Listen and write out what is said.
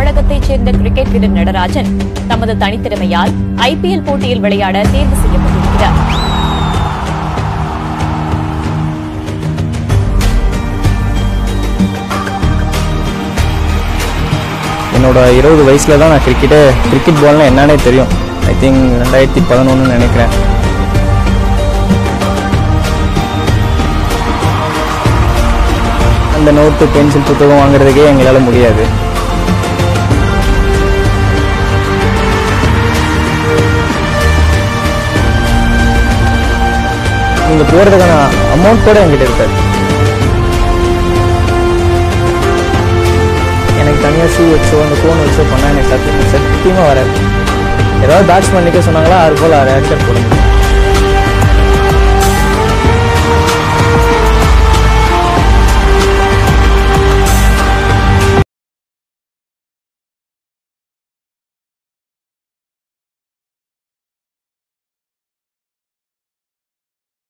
தமிழகத்தைச் சேர்ந்த கிரிக்கெட் வீரர் நடராஜன் தமது தனித்திறமையால் IPL போட்டியில் விளையாட தேர்வு செய்யப்பட்டிருக்கிறார். என்னோட 20 வயசுல தான் நான் கிரிக்கெட் பால்னா என்னன்னே தெரியும். ஐ திங்க் 2011 நினைக்கிறேன். அந்த நோட்டு பென்சில் புத்தகம் வாங்குறதுக்கே எங்களால் முடியாது. நீங்க போறதுக்கான அமௌண்ட் கூட என்கிட்ட இருக்காது. எனக்கு தனியாக ஷூ வச்சோ அந்த ஃபோன் வச்சோ பண்ணால் எனக்கு சத்தியமாக வராது. ஏதாவது பேட்ஸ்மேன் நிற்க சொன்னாங்களா 6 போல் 6 ஆக்ஷன் போடுங்க.